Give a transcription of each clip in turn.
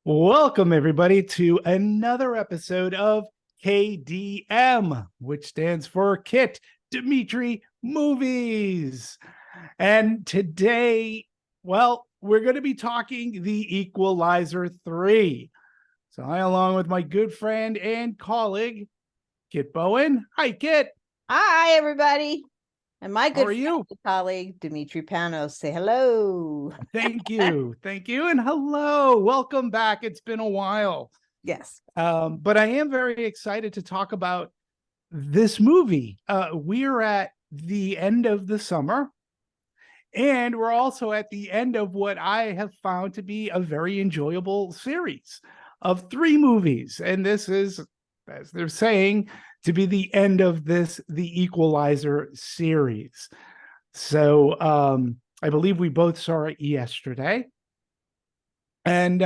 Welcome, everybody, to another episode of KDM, which stands for Kit Demetri Movies. And today, we're going to be talking The Equalizer 3. So I, along with my good friend and colleague, Kit Bowen. Hi, Kit. Hi, everybody. And my How good are you? colleague, Demetri Panos. Say hello. Thank you. Thank you. And hello. Welcome back. It's been a while. Yes. But I am very excited to talk about this movie. We're at the end of the summer, and we're also at the end of what I have found to be a very enjoyable series of 3 movies. And this is, as they're saying, to be the end of the Equalizer series. So I believe we both saw it yesterday. And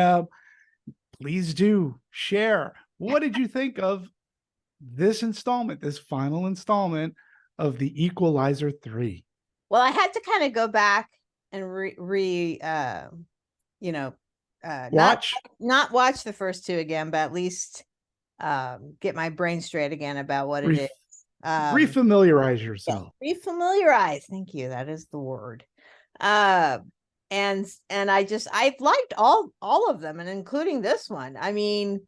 please do share. What did you think of this final installment of The Equalizer 3? Well, I had to kind of go back and not watch the first two again, but at least get my brain straight again about what it is. Refamiliarize yourself. Yeah, refamiliarize. Thank you. That is the word. And I liked all of them, and including this one. I mean,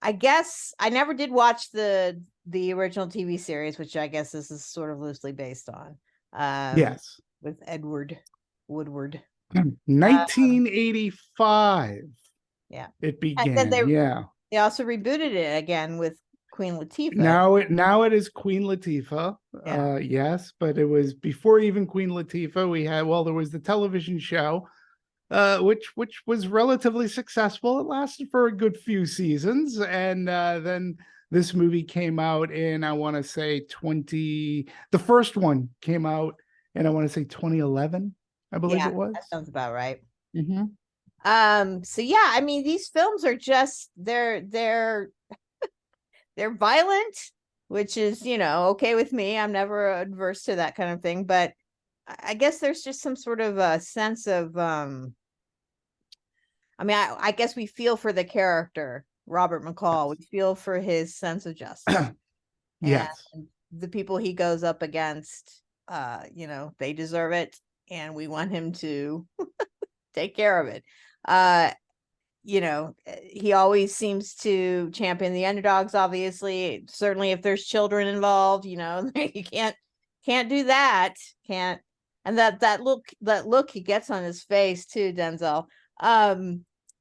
I guess I never did watch the original TV series, which I guess this is sort of loosely based on. Yes. With Edward Woodward. 1985. Yeah. It began. They also rebooted it again with Queen Latifah. Now it is Queen Latifah. Yeah. Yes, but it was before even Queen Latifah. There was the television show, which was relatively successful. It lasted for a good few seasons, and then this movie came out in, I want to say, the first one came out in, I want to say, 2011, I believe it was. That sounds about right. Mm-hmm. So yeah, I mean, these films are just they're violent, which is, okay with me. I'm never adverse to that kind of thing, but I guess there's just some sort of a sense of I guess we feel for the character Robert McCall. We feel for his sense of justice. Yes. And the people he goes up against, they deserve it, and we want him to take care of it. He always seems to champion the underdogs, obviously. Certainly if there's children involved, you can't do that. And that look he gets on his face too, Denzel.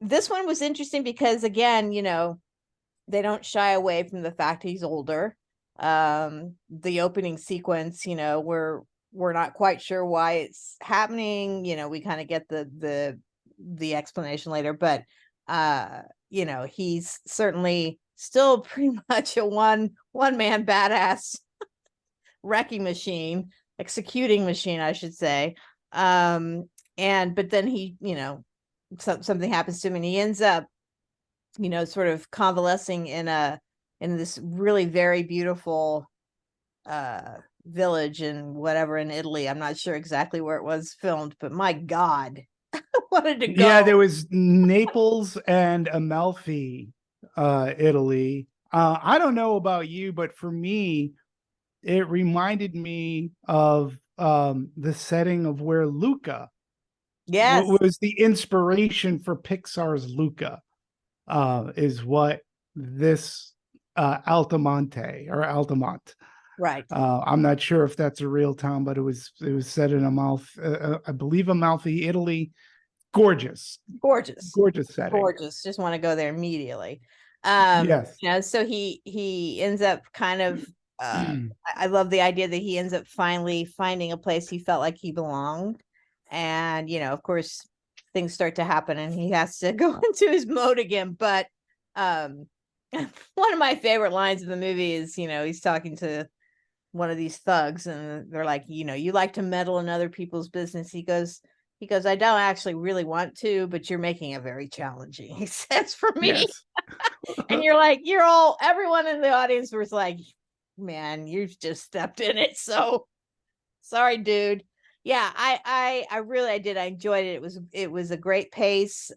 This one was interesting because, again, they don't shy away from the fact he's older. The opening sequence, we're not quite sure why it's happening. We kind of get the explanation later, but he's certainly still pretty much a one-man badass wrecking machine, executing machine, I should say. But then he, something happens to him, and he ends up, sort of convalescing in this really very beautiful village in Italy. I'm not sure exactly where it was filmed, but my God, I wanted to go. Yeah, there was Naples and Amalfi, Italy. I don't know about you, but for me, it reminded me of the setting of where Luca was the inspiration for Pixar's Luca, is what this Altamont. Right. I'm not sure if that's a real town, but it was set in Amalfi, I believe Amalfi, Italy. Gorgeous setting. Gorgeous. Just want to go there immediately. Yes. So he ends up kind of I love the idea that he ends up finally finding a place he felt like he belonged. And, of course, things start to happen and he has to go into his mode again. But one of my favorite lines in the movie is, he's talking to one of these thugs and they're like, you like to meddle in other people's business. He goes, I don't actually really want to, but you're making it very challenging, he says, for me. Yes. And you're like, everyone in the audience was like, man, you've just stepped in it. So sorry, dude. Yeah, I did. I enjoyed it. It was a great pace,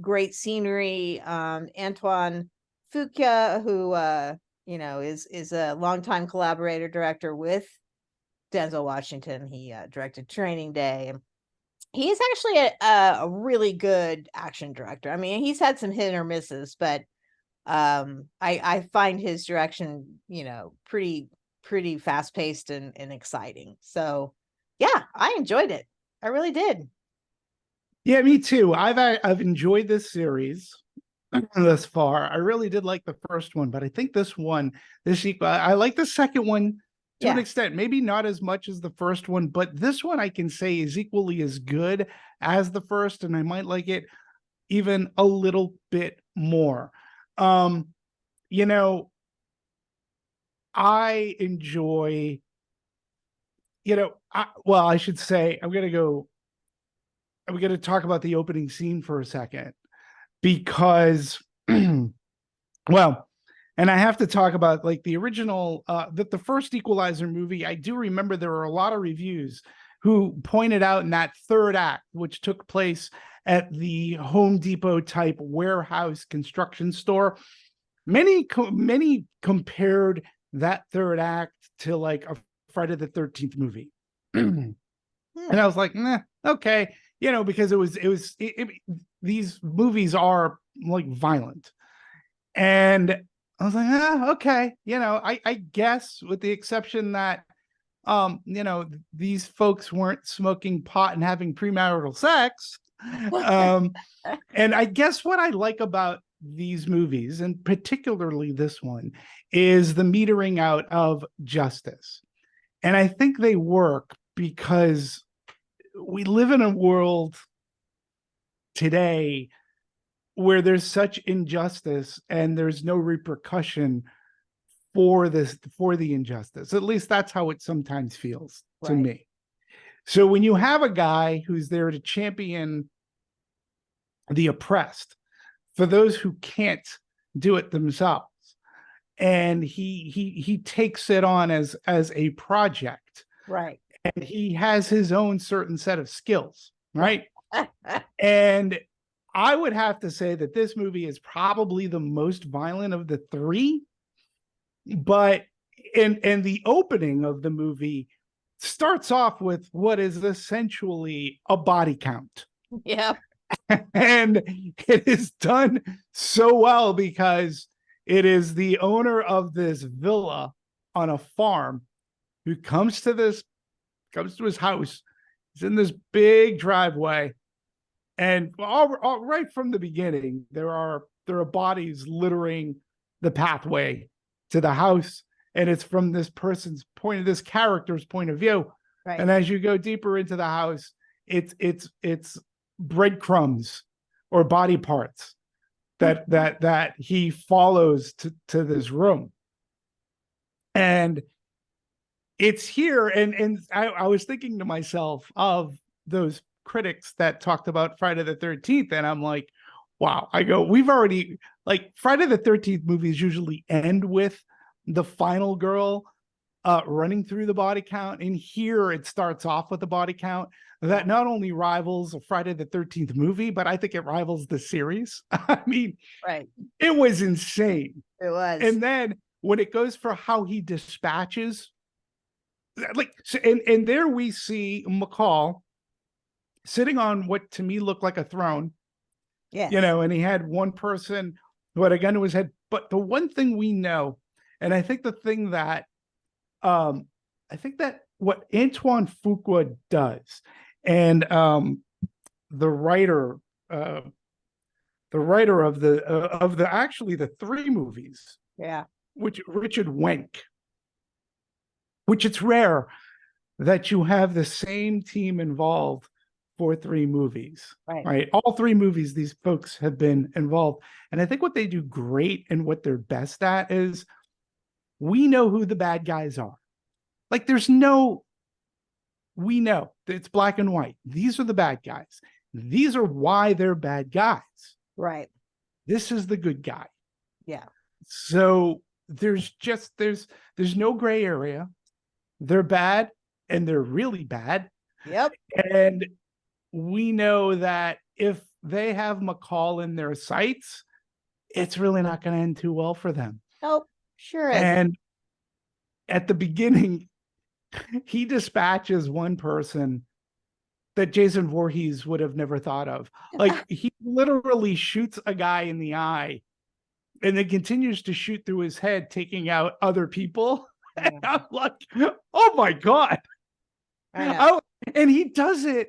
great scenery. Antoine Fuqua, who is a longtime collaborator director with Denzel Washington. He directed Training Day. And he's actually a really good action director. I mean, he's had some hit or misses, but I find his direction, pretty fast paced and exciting. So yeah, I enjoyed it. I really did. Yeah, me too. I've enjoyed this series thus far. I really did like the first one, but I think this sequel, I like the second one to an Yeah. extent. Maybe not as much as the first one, but this one I can say is equally as good as the first, and I might like it even a little bit more. Um, you know, I enjoy, I should say, I'm gonna talk about the opening scene for a second because well, and I have to talk about like the original the first Equalizer movie. I do remember there were a lot of reviews who pointed out in that third act, which took place at the Home Depot type warehouse construction store, many compared that third act to like a Friday the 13th movie. And Hmm. I was like, nah, okay, because these movies are like violent. And I was like, okay, I guess with the exception that, these folks weren't smoking pot and having premarital sex. Um, and I guess what I like about these movies, and particularly this one, is the metering out of justice. And I think they work because we live in a world today where there's such injustice and there's no repercussion for the injustice. At least that's how it sometimes feels to Right. me. So when you have a guy who's there to champion the oppressed for those who can't do it themselves, and he takes it on as a project, Right. and he has his own certain set of skills, right? And I would have to say that this movie is probably the most violent of the three, but in the opening of the movie starts off with what is essentially a body count. Yeah. And it is done so well because it is the owner of this villa on a farm who comes to his house. He's in this big driveway, and all right from the beginning, there are bodies littering the pathway to the house, and it's from this character's point of view. Right. And as you go deeper into the house, it's breadcrumbs or body parts that he follows to this room. And it's here, and I was thinking to myself of those critics that talked about Friday the 13th, and I'm like, wow. I go, we've already, like, Friday the 13th movies usually end with the final girl running through the body count, and here it starts off with a body count that not only rivals a Friday the 13th movie, but I think it rivals the series. I mean, Right. it was insane. It was. And then when it goes for how he dispatches, like, and there we see McCall sitting on what to me looked like a throne, Yes. and he had one person who had a gun to his head. But the one thing we know, and I think I think that what Antoine Fuqua does, and the writer, uh, of the actually the three movies, Yeah. which Richard Wenk, which it's rare that you have the same team involved for three movies, Right. right? All three movies, these folks have been involved. And I think what they do great and what they're best at is we know who the bad guys are. Like, we know it's black and white. These are the bad guys. These are why they're bad guys. Right. This is the good guy. Yeah. So there's no gray area. They're bad and they're really bad. Yep. And we know that if they have McCall in their sights, it's really not going to end too well for them. Nope. Sure is. And at the beginning, he dispatches one person that Jason Voorhees would have never thought of. Like, he literally shoots a guy in the eye and then continues to shoot through his head, taking out other people. And I'm like, oh my God. I know. And he does it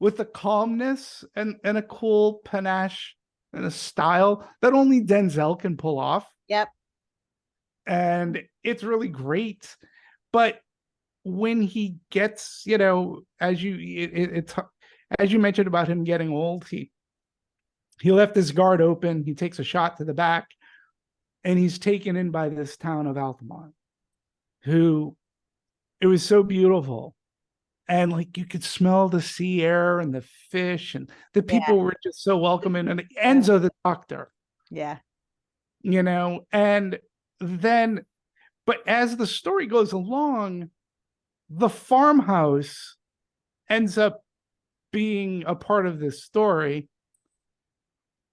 with a calmness and a cool panache and a style that only Denzel can pull off. Yep. And it's really great. But when he gets, as you mentioned about him getting old, he left his guard open. He takes a shot to the back, and he's taken in by this town of Altamont, who, it was so beautiful. And like, you could smell the sea air and the fish, and the people were just so welcoming. And Enzo, the doctor, Yeah. and then, but as the story goes along, the farmhouse ends up being a part of this story.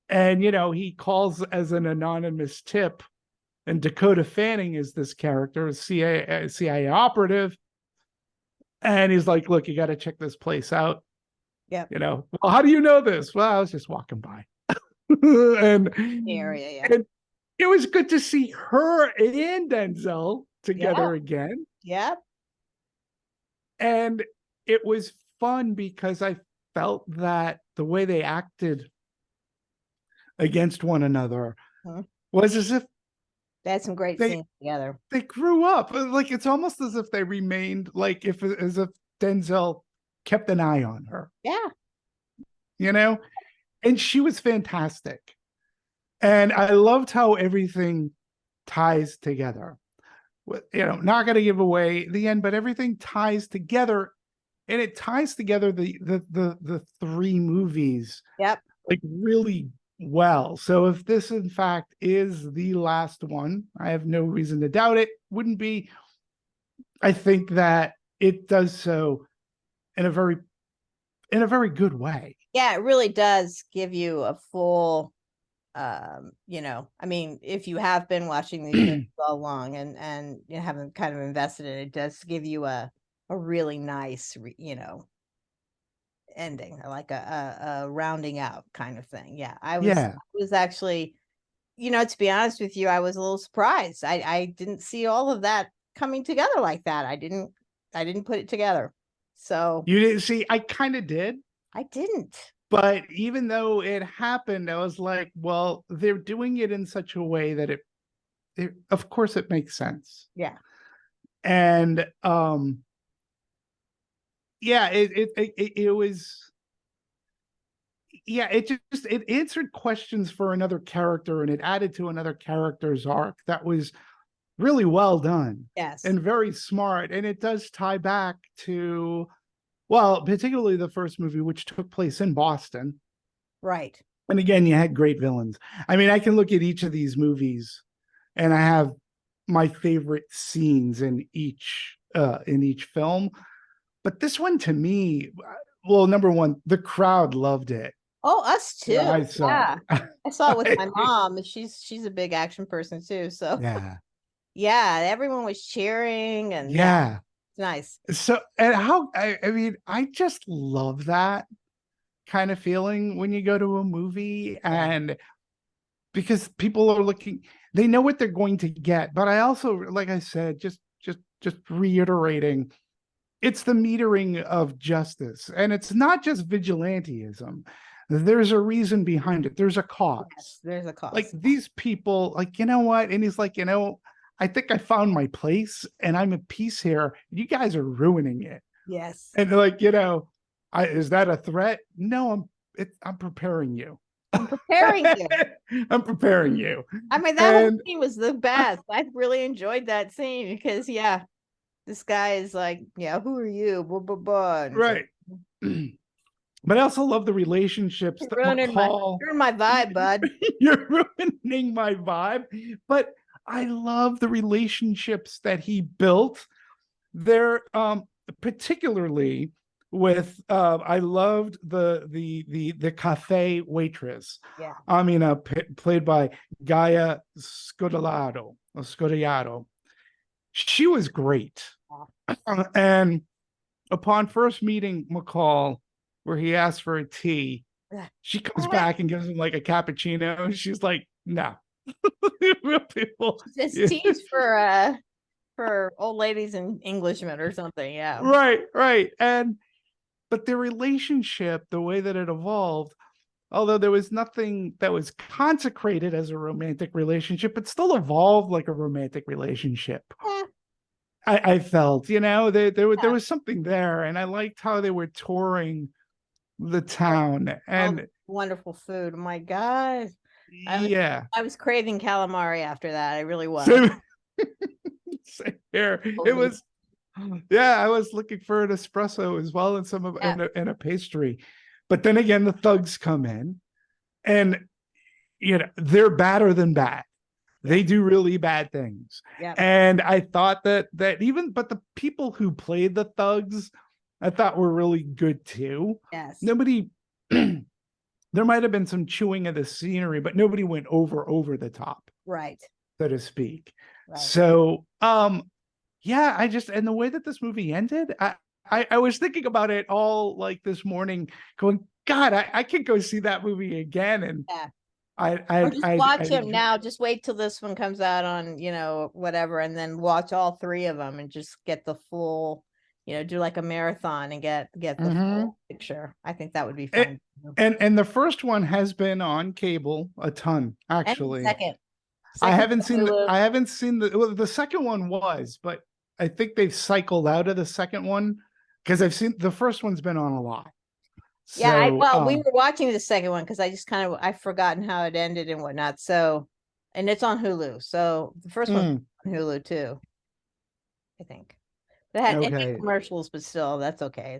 And, he calls as an anonymous tip, and Dakota Fanning is this character, a CIA operative. And he's like, look, you got to check this place out. Yeah. Well, how do you know this? Well, I was just walking by. and, The area, yeah. And it was good to see her and Denzel together again. Yeah. And it was fun because I felt that the way they acted against one another was as if they had some great scenes together. They grew up. Like, it's almost as if they remained, like, as if Denzel kept an eye on her. Yeah. And she was fantastic. And I loved how everything ties together. Not going to give away the end, but everything ties together, and it ties together the three movies. Yep. Like, really well. So if this in fact is the last one, I have no reason to doubt it wouldn't be. I think that it does so in a very good way. Yeah, it really does give you a full I mean, if you have been watching these movies all along and you haven't kind of invested in it, it does give you a really nice ending, like a rounding out kind of thing. Yeah, I was actually, to be honest with you, I was a little surprised. I didn't see all of that coming together like that. I didn't put it together. So you didn't see? I kind of did. I didn't. But even though it happened, I was like, well, they're doing it in such a way that it of course it makes sense. Yeah. And it was, it answered questions for another character, and it added to another character's arc that was really well done. Yes. And very smart. And it does tie back to, well, particularly the first movie, which took place in Boston. Right. And again, you had great villains. I mean, I can look at each of these movies and I have my favorite scenes in each film. But this one, to me, well, number one, the crowd loved it. Oh, us too. Yeah, I saw it. I saw it with my mom. She's a big action person too. So yeah, everyone was cheering, and it's nice. So, and I mean, I just love that kind of feeling when you go to a movie, and because people are looking, they know what they're going to get. But I also, like I said, just reiterating, it's the metering of justice, and it's not just vigilantism. There's a reason behind it. There's a cause. Yes, there's a cause. Like, these people, like, you know what? And he's like, I think I found my place and I'm at peace here. You guys are ruining it. Yes. And like, is that a threat? No, I'm preparing you. I'm preparing you. I'm preparing you. I mean, that whole scene was the best. I really enjoyed that scene because, this guy is like, who are you? Blah, blah, blah. Right. But I also love the relationships. You're ruining my vibe, bud. You're ruining my vibe. But I love the relationships that he built there, particularly with I loved the cafe waitress. Yeah. I mean, played by Gaia Scodelato. She was great. And upon first meeting McCall, where he asked for a tea, she comes back and gives him like a cappuccino. She's like, no. Real people. It's Yeah. teas for old ladies and Englishmen or something. Yeah. Right. But their relationship, the way that it evolved, although there was nothing that was consecrated as a romantic relationship, it still evolved like a romantic relationship. Yeah. I felt, there was something there, and I liked how they were touring the town, and wonderful food. Oh my God. yeah, I was craving calamari after that. I really was. Same here. It was, yeah, I was looking for an espresso as well, and and a pastry. But then again, the thugs come in, and they're badder than bad. They do really bad things. Yeah. And I thought that but the people who played the thugs, I thought were really good too. Yes. Nobody there might have been some chewing of the scenery, but nobody went over the top. Right. So to speak. Right. So yeah, and the way that this movie ended, I was thinking about it all like this morning, going, God, I could go see that movie again. And yeah. Or just watch him now. Just wait till this one comes out on, whatever, and then watch all three of them and just get the full, do like a marathon and get the full picture. I think that would be fun. And the first one has been on cable a ton, actually. Second I haven't seen the second one was, but I think they've cycled out of the second one because the first one's been on a lot. Yeah, we were watching the second one because I've forgotten how it ended and whatnot. So, and it's on Hulu. So the first one's on Hulu too, I think. It had commercials, but still, that's okay.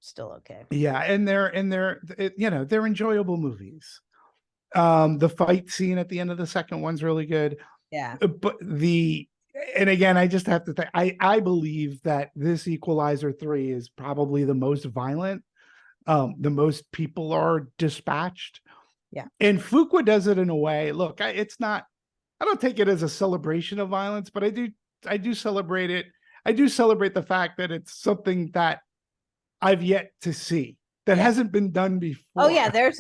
Still okay. Yeah, and they're enjoyable movies. The fight scene at the end of the second one's really good. Yeah. But and again, I just have to think, I believe that this Equalizer 3 is probably the most violent. The most people are dispatched. Yeah. And Fuqua does it in a way. Look, I don't take it as a celebration of violence, but I do celebrate it. I do celebrate the fact that it's something that I've yet to see that hasn't been done before. Oh yeah, there's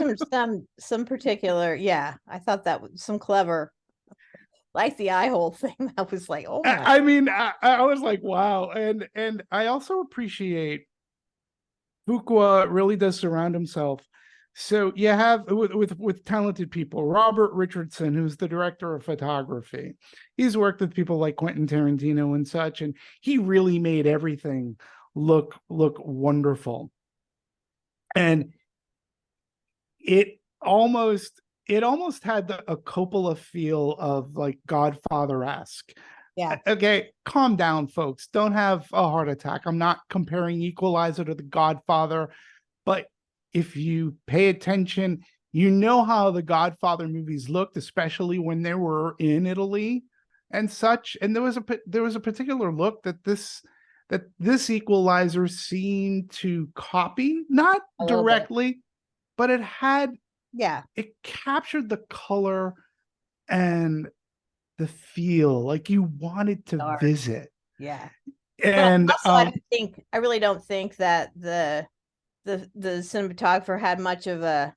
some particular, I thought that was some clever, like the eye hole thing. That was like, oh my. I mean, I was like, wow. And I also appreciate Fuqua really does surround himself. So you have with talented people, Robert Richardson, who's the director of photography. He's worked with people like Quentin Tarantino and such, and he really made everything look wonderful. And it almost had a Coppola feel of like Godfather-esque. Yeah. Okay, calm down, folks. Don't have a heart attack. I'm not comparing Equalizer to The Godfather, but if you pay attention, you know how the Godfather movies looked, especially when they were in Italy and such. And there was a particular look that this Equalizer seemed to copy, not directly, but it captured the color and the feel, like you wanted to visit. Yeah. And also, I really don't think that the cinematographer had much of a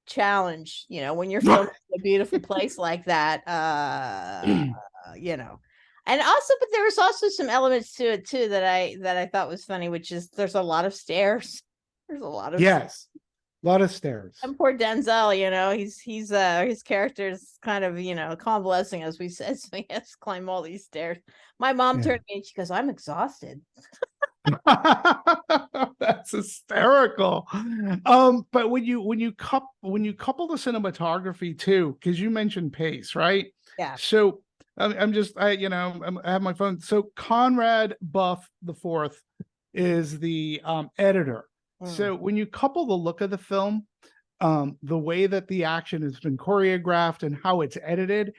challenge, when you're filming a beautiful place like that, and also, but there was also some elements to it too that I thought was funny, which is there's a lot of stairs. There's a lot of a lot of stairs. And poor Denzel, he's his character's kind of, convalescing, as we said, so he has to climb all these stairs. My mom turned to me and she goes, "I'm exhausted." That's hysterical. But when you couple the cinematography too, because you mentioned pace, right? Yeah. So I have my phone. So Conrad Buff the Fourth is the editor. So when you couple the look of the film, the way that the action has been choreographed and how it's edited,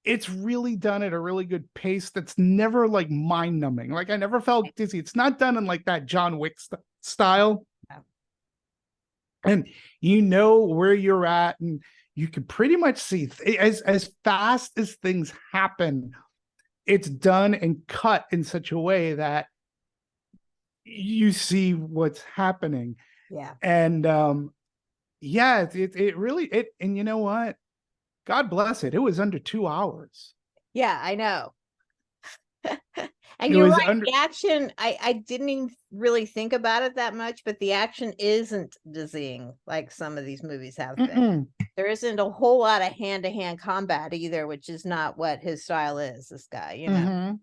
it's really done at a really good pace that's never like mind numbing. Like I never felt dizzy. It's not done in like that John Wick style. Yeah. And you know where you're at, and you can pretty much see as fast as things happen, it's done and cut in such a way that you see what's happening. Yeah. And yeah, it really it and you know what? God bless it. It was under 2 hours. Yeah, I know. And It you're was right. under The action, I didn't even really think about it that much, but the action isn't dizzying like some of these movies have been. There isn't a whole lot of hand-to-hand combat either, which is not what his style is, this guy, you know.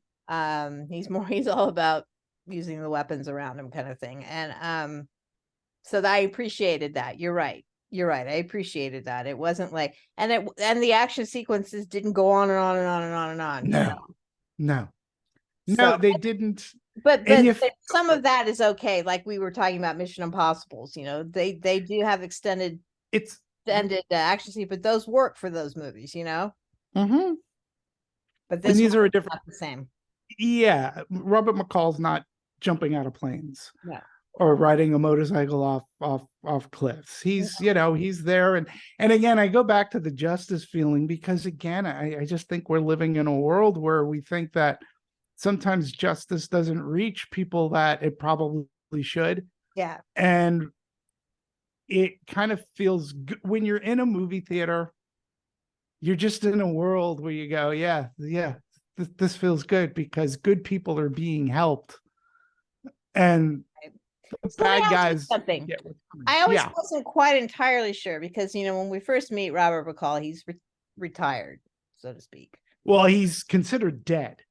He's all about using the weapons around him kind of thing. And so I appreciated that. You're right. You're right. I appreciated that. It wasn't like, and the action sequences didn't go on and on and on and on and on, you know. No. So, They didn't. but And some of that is okay. Like we were talking about Mission Impossibles, you know, they do have extended action scene, but those work for those movies, you know. But this and these one are a is different. not the same. Yeah, Robert McCall's not jumping out of planes. No. Or riding a motorcycle off cliffs. He's he's there, and again, I go back to the justice feeling, because again, I just think we're living in a world where we think that sometimes justice doesn't reach people that it probably should. Yeah. And it kind of feels good when you're in a movie theater. You're just in a world where you go, yeah, this feels good because good people are being helped, and so bad guys. Something. I always wasn't quite entirely sure, because you know, when we first meet Robert McCall, he's retired, so to speak. Well, he's considered dead.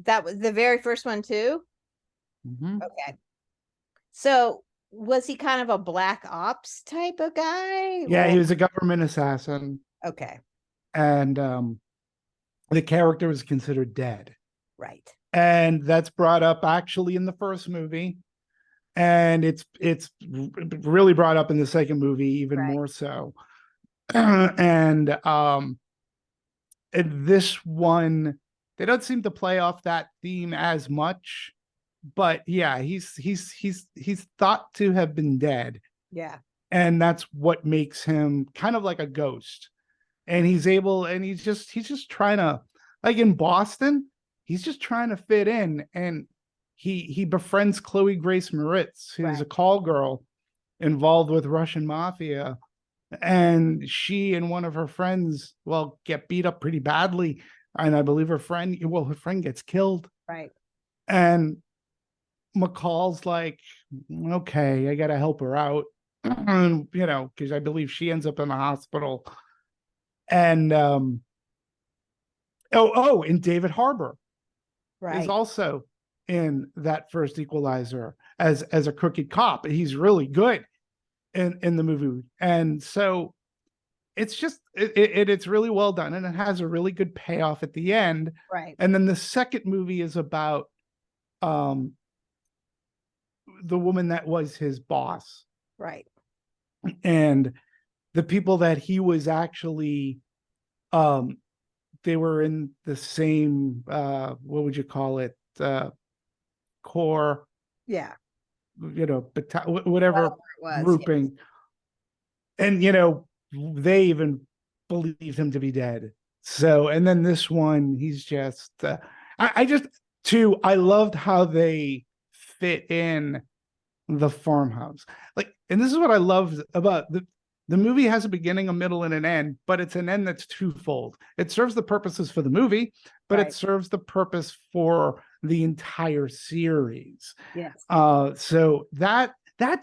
That was the very first one too. Okay. So was he kind of a black ops type of guy? Yeah, he was a government assassin. Okay. And the character was considered dead. Right. And that's brought up actually in the first movie. And it's really brought up in the second movie even more so. And this one, they don't seem to play off that theme as much. But yeah, he's thought to have been dead. Yeah. And that's what makes him kind of like a ghost. And he's just trying to, like in Boston, he's just trying to fit in. And he befriends Chloe Grace Moritz, who's a call girl involved with Russian mafia. And she and one of her friends, get beat up pretty badly. And I believe her friend gets killed. Right. And McCall's like, okay, I got to help her out. Because I believe she ends up in the hospital. And and David Harbour is also in that first Equalizer as a crooked cop. He's really good in the movie. And so it's just it's really well done, and it has a really good payoff at the end. Right. And then the second movie is about the woman that was his boss. Right. And the people that he was actually they were in the same what would you call it, core, whatever grouping. And they even believe him to be dead. So, and then this one, he's just I loved how they fit in the farmhouse. And this is what I loved about the movie. Has a beginning, a middle, and an end, but it's an end that's twofold. It serves the purposes for the movie, but it serves the purpose for the entire series. Yes. So that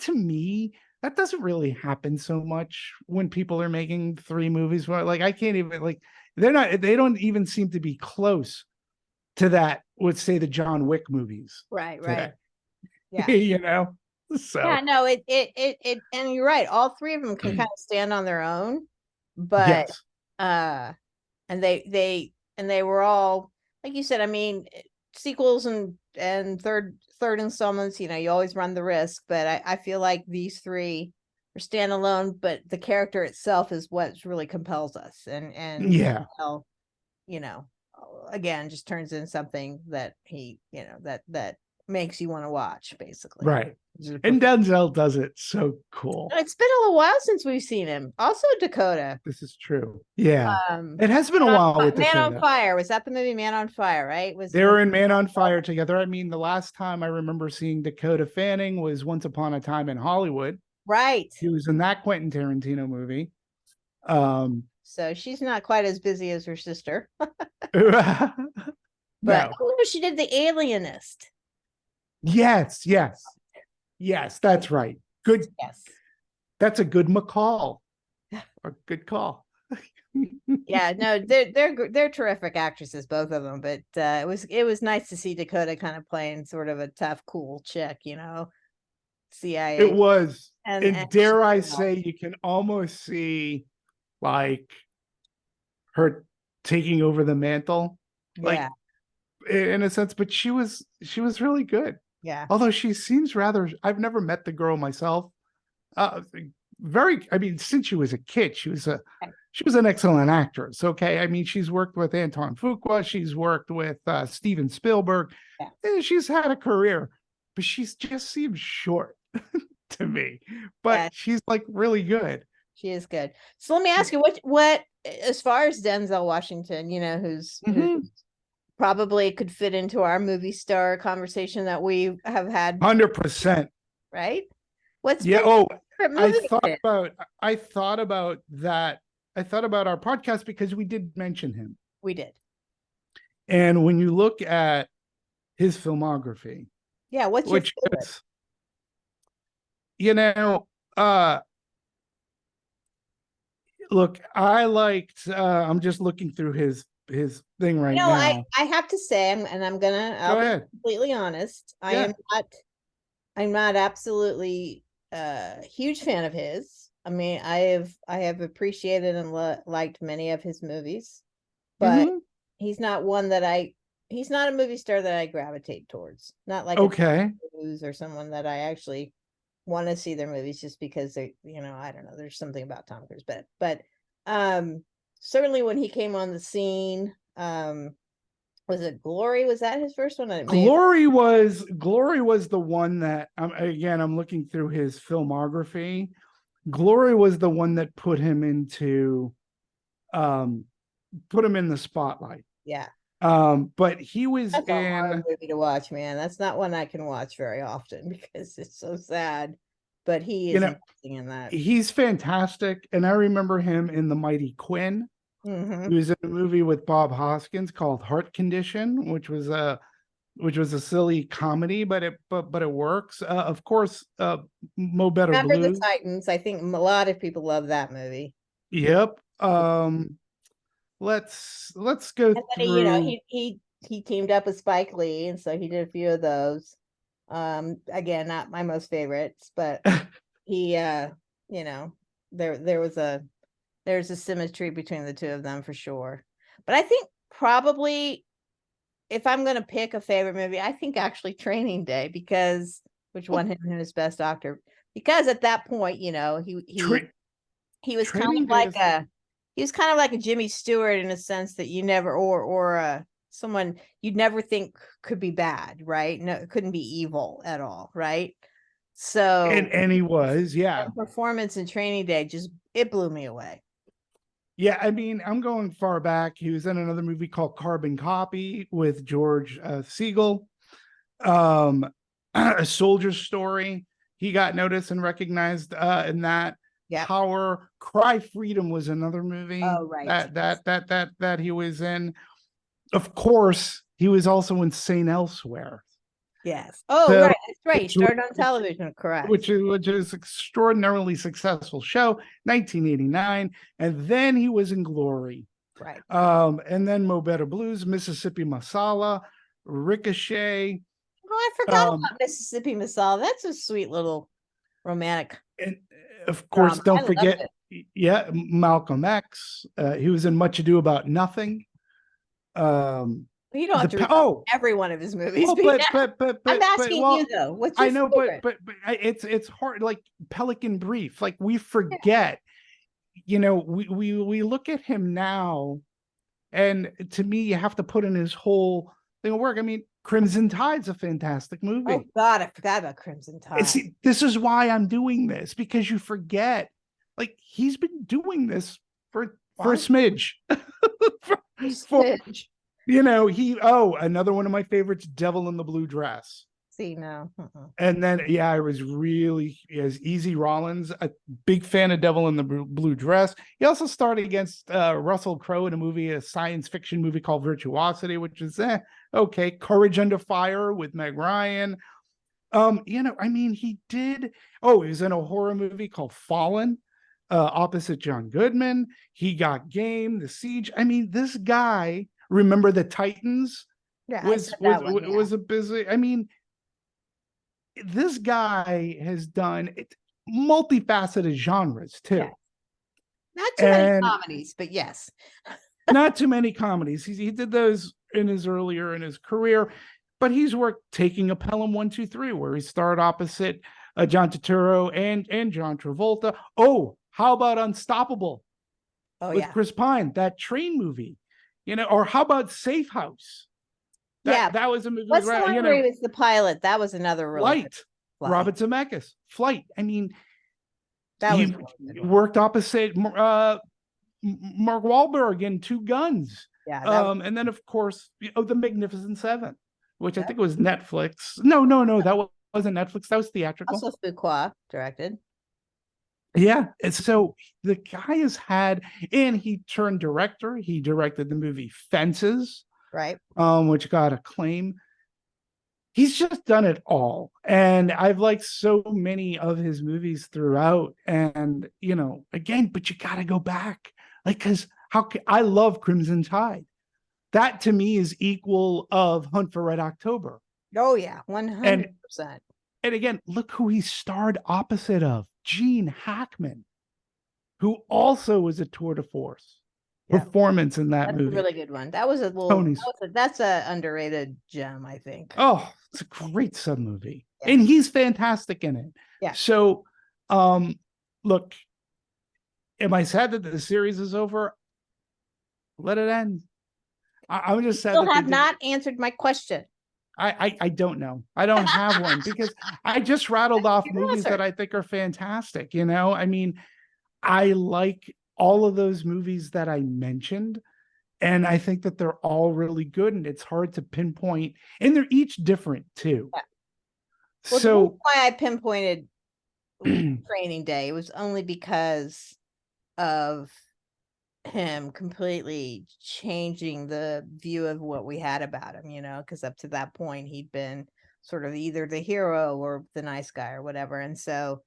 to me, that doesn't really happen so much when people are making 3 movies. I can't even they don't even seem to be close to that. Let's say the John Wick movies. Right. Today. Yeah. So yeah, no, it and you're right. All 3 of them can kind of stand on their own, but and they were all, like you said. I mean, sequels and third installments. You always run the risk, but I feel like these 3 are standalone. But the character itself is what really compels us, and again, just turns in something that he that makes you want to watch, basically. Right. And Denzel does it so cool. It's been a little while since we've seen him. Also, Dakota. This is true. Yeah. Um, It has been a while with Man on Dakota. Fire. Was that the movie Man on Fire, right? They were in Man on Fire together. I mean, the last time I remember seeing Dakota Fanning was Once Upon a Time in Hollywood. Right. He was in that Quentin Tarantino movie. So she's not quite as busy as her sister. But no, she did The Alienist. Yes, that's right. Good. Yes. That's a good McCall. A good call. Yeah, no, they're terrific actresses, both of them. But it was nice to see Dakota kind of playing sort of a tough, cool chick, CIA. It was, and dare I say, say, you can almost see like her taking over the mantle, like in a sense. But she was really good. Yeah. Although she seems rather, I've never met the girl myself. I mean, since she was a kid, she was an excellent actress. Okay. I mean, she's worked with Anton Fuqua. She's worked with Steven Spielberg. Yeah. She's had a career, but she's just seems short to me, but she's like really good. She is good. So let me ask you, what, as far as Denzel Washington, who's probably could fit into our movie star conversation that we have had 100%. Right? What's I thought about that. I thought about our podcast because we did mention him. We did. And when you look at his filmography, what's your favorite? Look, I liked I'm just looking through his thing right now. I have to say, I'll be completely honest. I'm not absolutely a huge fan of his. I mean, I have appreciated and liked many of his movies, but he's not one that he's not a movie star that I gravitate towards. Not like Cruise or someone that I actually want to see their movies just because they, I don't know, there's something about Tom Cruise, but certainly when he came on the scene, was it Glory? Was that his first one? Glory was the one that I'm looking through his filmography. Glory was the one that put him in the spotlight. Yeah. But he was That's a hard movie to watch, man. That's not one I can watch very often because it's so sad. But he is amazing in that. He's fantastic, and I remember him in The Mighty Quinn. He was in a movie with Bob Hoskins called Heart Condition, which was a silly comedy, but it works. Of course, Mo Better Remember Blues. the Titans. I think a lot of people love that movie. Yep. Let's go through. He teamed up with Spike Lee, and so he did a few of those. Again, not my most favorites, but he there's a symmetry between the two of them for sure. But I think probably if I'm going to pick a favorite movie, I think actually Training Day, which won him his best actor, because at that point, he was kind of like a Jimmy Stewart in a sense that you never, or someone you'd never think could be bad, right? No, it couldn't be evil at all, right? So and he was, performance in Training Day it blew me away. Yeah, I mean, I'm going far back. He was in another movie called Carbon Copy with George Siegel. A Soldier's Story. He got noticed and recognized in that. Yeah. Power. Cry Freedom was another movie. Oh, right. That he was in. Of course, he was also in Saint Elsewhere. Yes. Oh, right. That's right. He started on television, correct. Which is extraordinarily successful show, 1989. And then he was in Glory. Right. And then Mo Better Blues, Mississippi Masala, Ricochet. Oh, I forgot about Mississippi Masala. That's a sweet little romantic. And of course, don't forget, Malcolm X. He was in Much Ado About Nothing. You don't have to read every one of his movies. But I'm asking you though. What's your favorite? but it's hard. Like Pelican Brief. Like we forget. We look at him now, and to me, you have to put in his whole thing of work. I mean, Crimson Tide's a fantastic movie. Oh God, I forgot about Crimson Tide. See, this is why I'm doing this, because you forget, like, he's been doing this for a smidge. for, Smidge. Another one of my favorites, Devil in the Blue Dress. See, no. And then, I was really, as Easy Rollins, a big fan of Devil in the Blue Dress. He also starred against Russell Crowe in a science fiction movie called Virtuosity, which is okay. Courage Under Fire with Meg Ryan. He did. Oh, he was in a horror movie called Fallen, opposite John Goodman. He Got Game, The Siege. I mean, this guy, remember the Titans? Yeah, was a busy. I mean, this guy has done multifaceted genres too. Yeah. Not too many comedies, but yes. Not too many comedies. He did those earlier in his career, but he's worked Taking a Pelham 1, 2, 3, where he starred opposite John Turturro and John Travolta. Oh, how about Unstoppable? With Chris Pine, that train movie, or how about Safe House? That was a movie. What's the one where he was the pilot? That was another really Flight. Robert Zemeckis. Flight. I mean, he worked opposite Mark Wahlberg in Two Guns. Yeah. And then of course, The Magnificent Seven, which I think was Netflix. No, that wasn't Netflix. That was theatrical. Also Fuqua directed. Yeah. And so the guy has had, and he turned director. He directed the movie Fences. Right. Which got acclaim. He's just done it all. And I've liked so many of his movies throughout. And, again, but you got to go back. Like, because I love Crimson Tide. That to me is equal of Hunt for Red October. Oh, yeah. 100%. And again, look who he starred opposite of. Gene Hackman, who also was a tour de force. Performance in that movie. That's a really good one. That was a little. That's a underrated gem, I think. Oh, it's a great sub movie, and he's fantastic in it. Yeah. So, look, am I sad that the series is over? Let it end. I'm just sad. Still have not answered my question. I don't know. I don't have one because I just rattled off movies that I think are fantastic. I mean, I like all of those movies that I mentioned, and I think that they're all really good, and it's hard to pinpoint, and they're each different too. Yeah. Well, so why I pinpointed Training Day, it was only because of him completely changing the view of what we had about him, because up to that point he'd been sort of either the hero or the nice guy or whatever, and so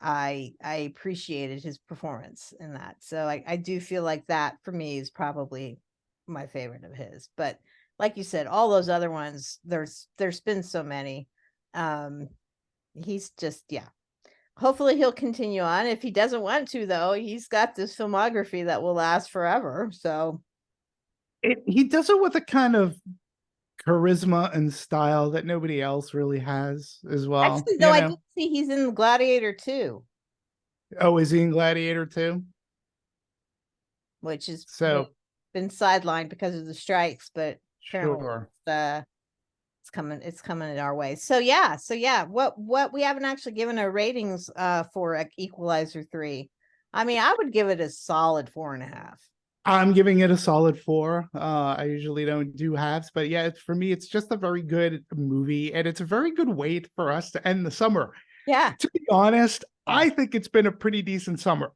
I appreciated his performance in that. So I do feel like that for me is probably my favorite of his. But like you said, all those other ones, there's been so many. He's just, hopefully he'll continue on. If he doesn't want to, though, he's got this filmography that will last forever. So he does it with a kind of charisma and style that nobody else really has as well. Actually, though, I did see he's in Gladiator 2. Oh, is he in Gladiator 2? Which is been sidelined because of the strikes, but sure. It's coming our way. So what we haven't actually given our ratings for Equalizer 3. I mean, I would give it a solid 4.5. I'm giving it a solid 4. I usually don't do halves, but for me, it's just a very good movie, and it's a very good way for us to end the summer. Yeah. To be honest, I think it's been a pretty decent summer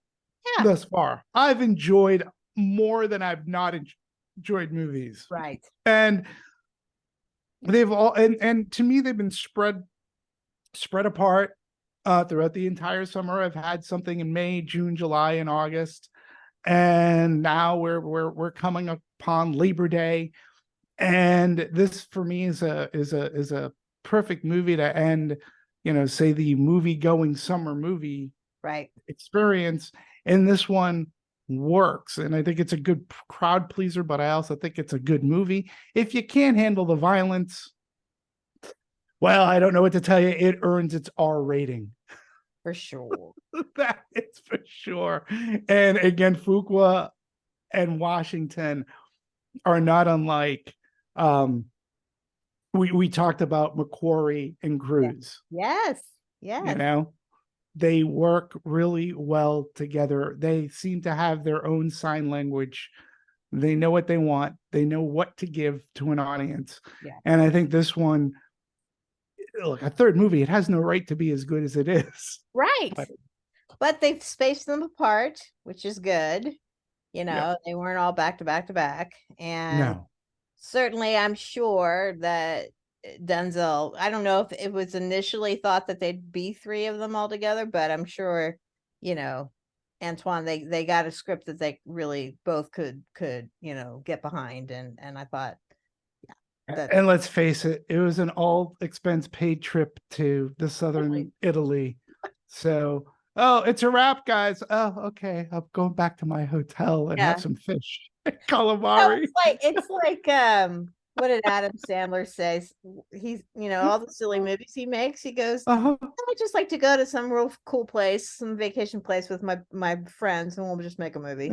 thus far. I've enjoyed more than I've not enjoyed movies. Right. And they've all, and to me, they've been spread apart throughout the entire summer. I've had something in May, June, July, and August. And now we're coming upon Labor Day, and this for me is a perfect movie to end, say the movie-going summer movie experience. And this one works, and I think it's a good crowd pleaser, but I also think it's a good movie. If you can't handle the violence, well, I don't know what to tell you. It earns its R rating. For sure. That is for sure. And again, Fuqua and Washington are not unlike we talked about McQuarrie and Cruz. Yes. You Yes. know, they work really well together. They seem to have their own sign language. They know what they want. They know what to give to an audience. Yeah. And I think this one, look, a third movie, it has no right to be as good as it is. Right. But But they've spaced them apart, which is good. You know, yeah, they weren't all back to back to back. And no. certainly I'm sure that Denzel, I don't know if it was initially thought that they'd be three of them all together, but I'm sure, you know, Antoine, they got a script that they really both could, you know, get behind. And I thought, that And let's face it, it was an all expense paid trip to the southern Really? Italy. So, oh, it's a wrap, guys. Oh, okay. I'm going back to my hotel and Yeah. have some fish. No, Calamari. it's like what did Adam Sandler say? He's, you know, all the silly movies he makes, he goes, Uh-huh. I just like to go to some real cool place, some vacation place with my friends, and we'll just make a movie.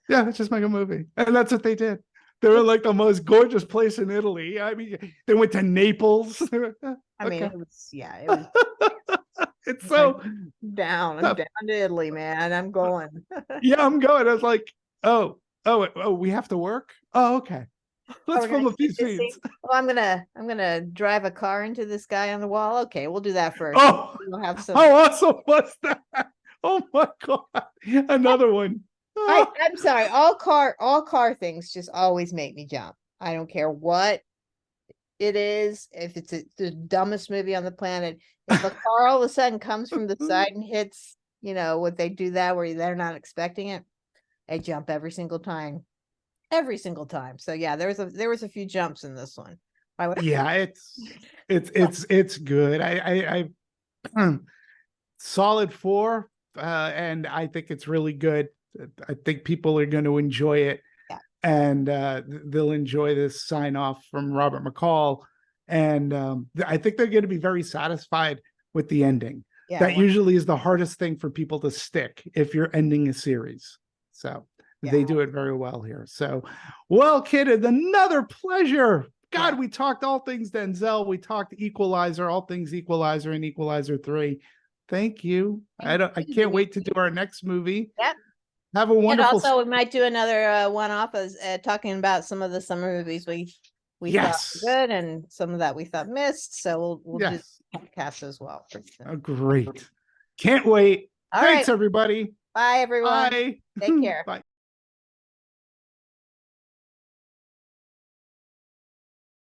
Yeah, let's just make a movie. And that's what they did. They were like the most gorgeous place in Italy. I mean, they went to Naples. I mean, Okay. it was, yeah, it was It's like, so I'm down to Italy, man. I'm going. yeah, I'm going. I was like, oh, we have to work. Oh, okay. Let's We're gonna film a few shoot this scene. scenes. Oh, I'm gonna drive a car into this guy on the wall. Okay, we'll do that first. Oh, We'll have some. how awesome was that? Oh my god, another one. Oh, I'm sorry. All car things just always make me jump. I don't care what it is. If it's the dumbest movie on the planet, if a car all of a sudden comes from the side and hits, you know, what they do that where they're not expecting it, I jump every single time. Every single time. So yeah, there was a few jumps in this one. yeah, it's good. I solid 4, and I think it's really good. I think people are going to enjoy it, Yeah. and they'll enjoy this sign off from Robert McCall, and I think they're going to be very satisfied with the ending. Yeah, That usually is the hardest thing for people to stick if you're ending a series. So they do it very well here. So, well, kid, another pleasure. God, we talked all things Denzel. We talked Equalizer, all things Equalizer and Equalizer 3. Thank you. I can't wait to do our next movie. Yep. Have a wonderful. And also, we might do another one-off as talking about some of the summer movies we thought were good and some of that we thought missed. So we'll do the podcast as well. Great. Can't wait. All Thanks, right. everybody. Bye, everyone. Bye. Take care. Bye.